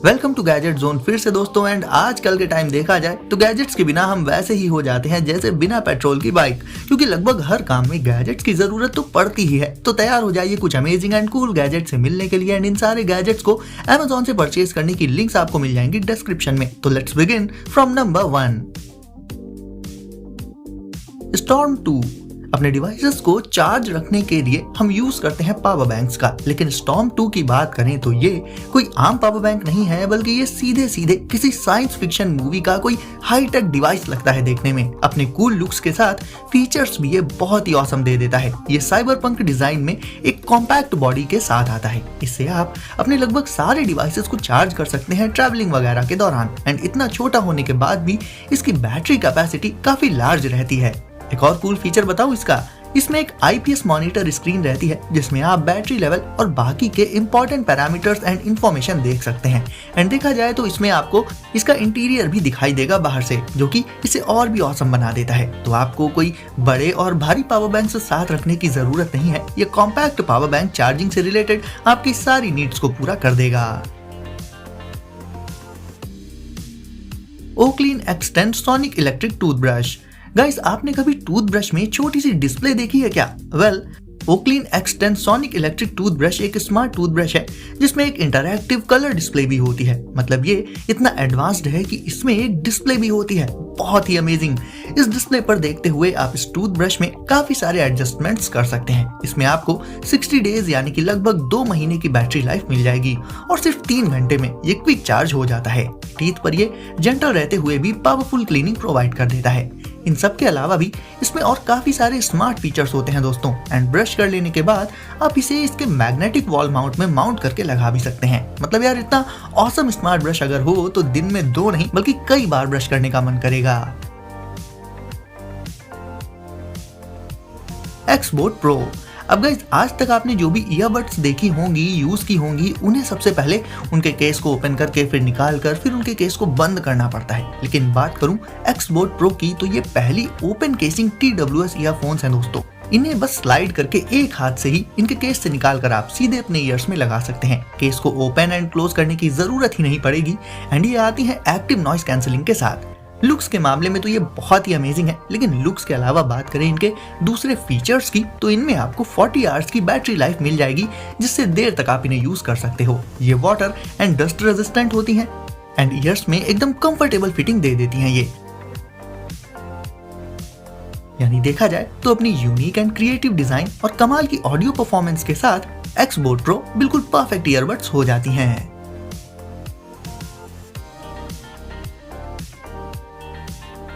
Welcome to gadget zone फिर से दोस्तों। एंड आजकल के टाइम देखा जाए तो गैजेट्स के बिना हम वैसे ही हो जाते हैं जैसे बिना पेट्रोल की बाइक, क्योंकि लगभग हर काम में गैजेट्स की जरूरत तो पड़ती ही है। तो तैयार हो जाइए कुछ अमेजिंग एंड कूल गैजेट से मिलने के लिए। एंड इन सारे गैजेट्स को Amazon से परचेज करने की लिंक्स आपको मिल जाएंगी डिस्क्रिप्शन में। तो let's begin from number 1। Storm 2। अपने डिवाइसेस को चार्ज रखने के लिए हम यूज करते हैं पावर बैंक्स का, लेकिन स्टॉर्म 2 की बात करें तो ये कोई आम पावर बैंक नहीं है, बल्कि ये सीधे सीधे किसी साइंस फिक्शन मूवी का कोई हाईटेक डिवाइस लगता है देखने में। अपने कूल लुक्स के साथ फीचर्स भी ये बहुत ही ऑसम दे देता है। ये साइबरपंक डिजाइन में एक कॉम्पैक्ट बॉडी के साथ आता है। इससे आप अपने लगभग सारे डिवाइसेस को चार्ज कर सकते हैं ट्रैवलिंग वगैरह के दौरान। एंड इतना छोटा होने के बाद भी इसकी बैटरी कैपेसिटी काफी लार्ज रहती है। एक और कूल फीचर बताऊं इसका, इसमें एक IPS मॉनिटर स्क्रीन रहती है जिसमें आप बैटरी लेवल और बाकी के इंपॉर्टेंट पैरामीटर्स एंड इंफॉर्मेशन देख सकते हैं। एंड देखा जाए तो इसमें आपको इसका इंटीरियर भी दिखाई देगा बाहर से, जो कि इसे और भी ऑसम बना देता है। तो आपको कोई बड़े और भारी पावर बैंक से साथ रखने की जरूरत नहीं है। ये कॉम्पैक्ट पावर बैंक चार्जिंग से रिलेटेड आपकी सारी नीड्स को पूरा कर देगा। Oclean extend sonic electric toothbrush. Guys, आपने कभी टूथब्रश में छोटी सी डिस्प्ले देखी है क्या? Well, Oclean extend sonic electric toothbrush एक स्मार्ट टूथब्रश है जिसमें एक इंटरैक्टिव कलर डिस्प्ले भी होती है। मतलब ये इतना एडवांस्ड है कि इसमें एक डिस्प्ले भी होती है। बहुत ही अमेजिंग। इस डिस्प्ले पर देखते हुए आप इस टूथब्रश में काफी सारे एडजस्टमेंट्स कर सकते हैं। इसमें आपको 60 डेज यानी कि लगभग 2 महीने की बैटरी लाइफ मिल जाएगी और सिर्फ 3 घंटे में ये क्विक चार्ज हो जाता है। टीथ पर ये जेंटल रहते हुए भी पावरफुल क्लीनिंग प्रोवाइड कर देता है। इन सब के अलावा भी इसमें और काफी सारे स्मार्ट फीचर्स होते हैं दोस्तों। एंड ब्रश कर लेने के बाद आप इसे इसके मैग्नेटिक वॉल माउंट में माउंट करके लगा भी सकते हैं। मतलब यार, इतना ऑसम स्मार्ट ब्रश अगर हो तो दिन में 2 नहीं बल्कि कई बार ब्रश करने का मन करेगा। एक्सबोट प्रो। अब गाइस, आज तक आपने जो भी ईयरबड्स देखी होंगी, यूज की होंगी, उन्हें सबसे पहले उनके केस को ओपन करके फिर निकाल कर फिर उनके केस को बंद करना पड़ता है। लेकिन बात करूं एक्सबोट प्रो की तो ये पहली ओपन केसिंग TWS ईयरफोन्स हैं दोस्तों। इन्हें बस स्लाइड करके एक हाथ से ही इनके केस से निकाल कर आप सीधे अपने ईयर्स में लगा सकते हैं। केस को ओपन एंड क्लोज करने की जरूरत ही नहीं पड़ेगी। एंड ये आती है एक्टिव नॉइस कैंसिलिंग के साथ। लुक्स के मामले में तो ये बहुत ही अमेजिंग है, लेकिन लुक्स के अलावा बात करें इनके दूसरे फीचर्स की तो इनमें आपको 40 आवर्स की बैटरी लाइफ मिल जाएगी, जिससे देर तक आप इन्हें यूज कर सकते हो। ये वाटर एंड डस्ट रेजिस्टेंट होती हैं एंड ईयर्स में एकदम कंफर्टेबल फिटिंग दे देती हैं ये। यानी देखा जाए तो अपनी यूनिक एंड क्रिएटिव डिजाइन और कमाल की ऑडियो परफॉर्मेंस के साथ एक्सबोट प्रो बिल्कुल परफेक्ट ईयरबड्स हो जाती हैं।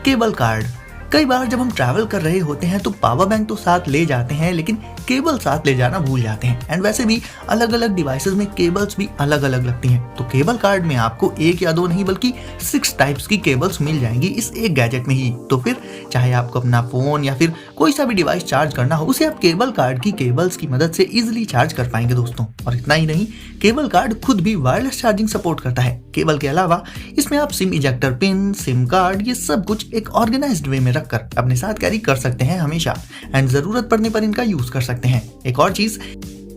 Cable card. कई बार जब हम ट्रैवल कर रहे होते हैं तो पावर बैंक तो साथ ले जाते हैं, लेकिन केबल साथ ले जाना भूल जाते हैं। एंड वैसे भी अलग अलग डिवाइसेस में केबल्स भी अलग अलग लगती हैं। तो केबल कार्ड में आपको 1 या 2 नहीं बल्कि 6 टाइप्स की केबल्स मिल जाएंगी इस एक गैजेट में ही। तो फिर चाहे आपको अपना फोन या फिर कोई सा भी डिवाइस चार्ज करना हो, उसे आप केबल कार्ड की केबल्स की मदद से इजिली चार्ज कर पाएंगे दोस्तों। और इतना ही नहीं, केबल कार्ड खुद भी वायरलेस चार्जिंग सपोर्ट करता है। केबल के अलावा इसमें आप SIM ejector pin, SIM card, ये सब कुछ एक ऑर्गेनाइज्ड वे में रखकर अपने साथ कैरी कर सकते हैं हमेशा। एंड जरूरत पड़ने पर इनका यूज कर सकते हैं। एक और चीज,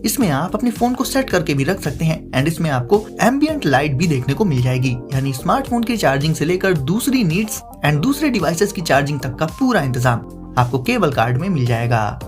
इसमें आप अपने फोन को सेट करके भी रख सकते हैं। एंड इसमें आपको एम्बिएंट लाइट भी देखने को मिल जाएगी। यानी स्मार्टफोन की चार्जिंग से लेकर दूसरी नीड्स एंड दूसरे डिवाइसेस की चार्जिंग तक का पूरा इंतजाम आपको केबल कार्ड में मिल जाएगा।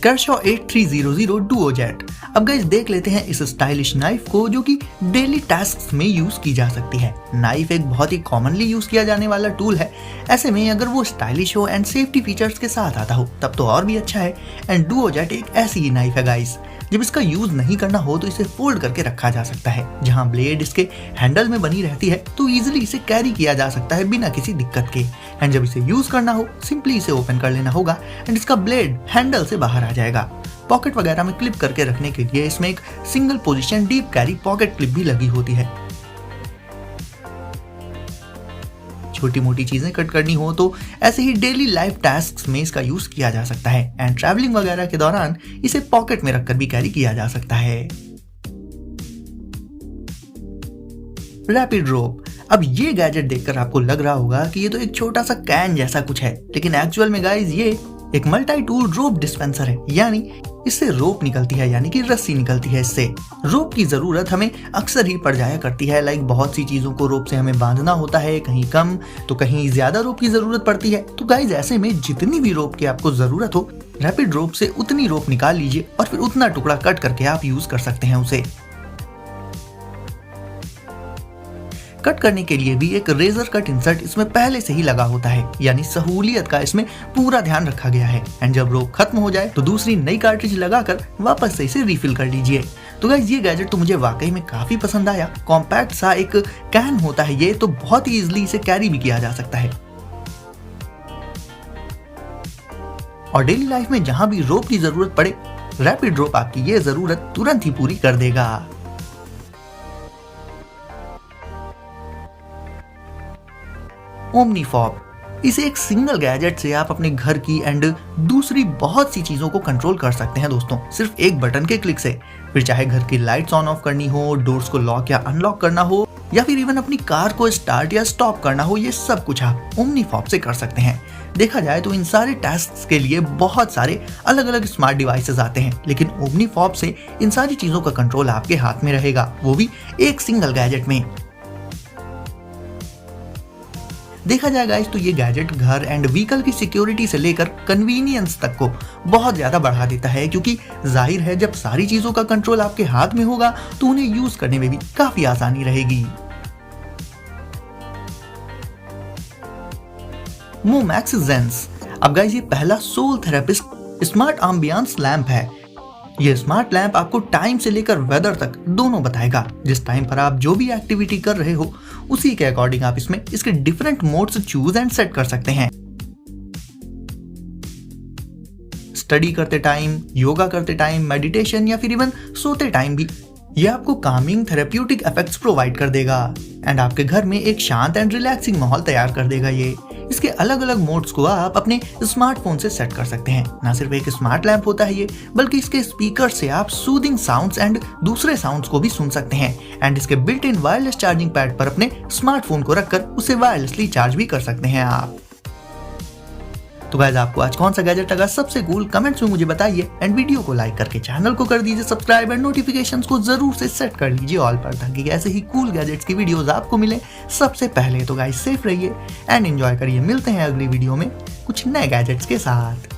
Kershaw 8300 Duo jet. अब गाइस देख लेते हैं इस स्टाइलिश नाइफ को, जो कि डेली टास्क्स में यूज की जा सकती है। नाइफ एक बहुत ही कॉमनली यूज किया जाने वाला टूल है। ऐसे में अगर वो स्टाइलिश हो एंड सेफ्टी फीचर्स के साथ आता हो तब तो और भी अच्छा है। एंड डुओ जेट एक ऐसी ही नाइफ है गाइस, जब इसका यूज नहीं करना हो तो इसे फोल्ड करके रखा जा सकता है। जहां ब्लेड इसके हैंडल में बनी रहती है तो इजीली इसे कैरी किया जा सकता है बिना किसी दिक्कत के। एंड जब इसे यूज करना हो सिंपली इसे ओपन कर लेना होगा एंड इसका ब्लेड हैंडल से बाहर आ जाएगा। पॉकेट वगैरह में क्लिप करके रखने के लिए इसमें एक single position deep carry pocket clip भी लगी होती है। छोटी मोटी चीजें कट करनी हो तो ऐसे ही डेली लाइफ टास्क्स में इसका यूज किया जा सकता है। एंड ट्रैवलिंग वगैरह के दौरान इसे पॉकेट में रखकर भी कैरी किया जा सकता है। रैपिड रोप। अब ये गैजेट देखकर आपको लग रहा होगा कि ये तो एक छोटा सा कैन जैसा कुछ है, लेकिन एक्चुअल में गाइस ये एक मल्टी टूल रोप डिस्पेंसर है, यानी इससे रोप निकलती है, यानी कि रस्सी निकलती है। इससे रोप की जरूरत हमें अक्सर ही पड़ जाया करती है। लाइक बहुत सी चीजों को रोप से हमें बांधना होता है, कहीं कम तो कहीं ज्यादा रोप की जरूरत पड़ती है। तो गाइज ऐसे में जितनी भी रोप की आपको जरूरत हो, रैपिड रोप से उतनी रोप निकाल लीजिए और फिर उतना टुकड़ा कट करके आप यूज कर सकते हैं उसे। कट करने के लिए भी एक रेजर कट इंसर्ट इसमें पहले से ही लगा होता है, यानी सहूलियत का इसमें पूरा ध्यान रखा गया है। एंड जब रोप खत्म हो जाए तो दूसरी नई कार्ट्रिज लगाकर वापस से इसे रिफिल कर लीजिए। तो गाइस ये गैजेट तो मुझे वाकई में काफी पसंद आया। कॉम्पैक्ट सा एक कैन होता है ये, तो बहुत ही इजीली इसे कैरी भी किया जा सकता है और डेली लाइफ में जहां भी रोप की जरूरत पड़े, रैपिड रोप आपकी ये जरूरत तुरंत ही पूरी कर देगा। ओमनी फॉब, इसे एक सिंगल गैजेट से आप अपने घर की एंड दूसरी बहुत सी चीजों को कंट्रोल कर सकते हैं दोस्तों, सिर्फ एक बटन के क्लिक से। फिर चाहे घर की लाइट्स ऑन ऑफ करनी हो, डोर्स को लॉक या अनलॉक करना हो, या फिर इवन अपनी कार को स्टार्ट या स्टॉप करना हो, ये सब कुछ आप ओमनी फॉब से कर सकते हैं। देखा जाए तो इन सारे टास्क के लिए बहुत सारे अलग अलग स्मार्ट डिवाइसेस आते हैं, लेकिन ओमनी फॉब से इन सारी चीजों का कंट्रोल आपके हाथ में रहेगा, वो भी एक सिंगल गैजेट में। देखा जाए गाइस तो ये गैजेट घर एंड व्हीकल की सिक्योरिटी से लेकर कन्वीनियंस तक को बहुत ज्यादा बढ़ा देता है, क्योंकि जाहिर है जब सारी चीजों का कंट्रोल आपके हाथ में होगा तो उन्हें यूज करने में भी काफी आसानी रहेगी। मोमैक्स जेंस, अब गाइस ये पहला soul therapist smart ambiance lamp है। ये स्मार्ट लैंप आपको टाइम से लेकर वेदर तक दोनों बताएगा। जिस टाइम पर आप जो भी एक्टिविटी कर रहे हो उसी के अकॉर्डिंग आप इसमें इसके different modes choose and set कर सकते हैं। स्टडी करते टाइम, योगा करते टाइम, मेडिटेशन या फिर इवन सोते टाइम भी ये आपको कामिंग थेरेप्यूटिक इफेक्ट्स प्रोवाइड कर देगा एंड आपके घर में एक शांत एंड रिलैक्सिंग माहौल तैयार कर देगा। ये इसके अलग अलग मोड्स को आप अपने स्मार्टफोन से सेट कर सकते हैं। ना सिर्फ एक स्मार्ट लैंप होता है ये, बल्कि इसके स्पीकर से आप सूदिंग साउंड्स एंड दूसरे साउंड्स को भी सुन सकते हैं एंड इसके built in wireless charging pad पर अपने स्मार्टफोन को रखकर उसे वायरलेसली चार्ज भी कर सकते हैं आप। तो गाइस आपको आज कौन सा गैजेट लगा सबसे कूल, कमेंट्स में मुझे बताइए एंड वीडियो को लाइक करके चैनल को कर दीजिए सब्सक्राइब एंड नोटिफिकेशंस को जरूर से सेट कर लीजिए ऑल पर, ताकि ऐसे ही कूल गैजेट्स की वीडियोस आपको मिले सबसे पहले। तो गाइस सेफ रहिए एंड एंजॉय करिए। मिलते हैं अगली वीडियो में कुछ नए गैजेट्स के साथ।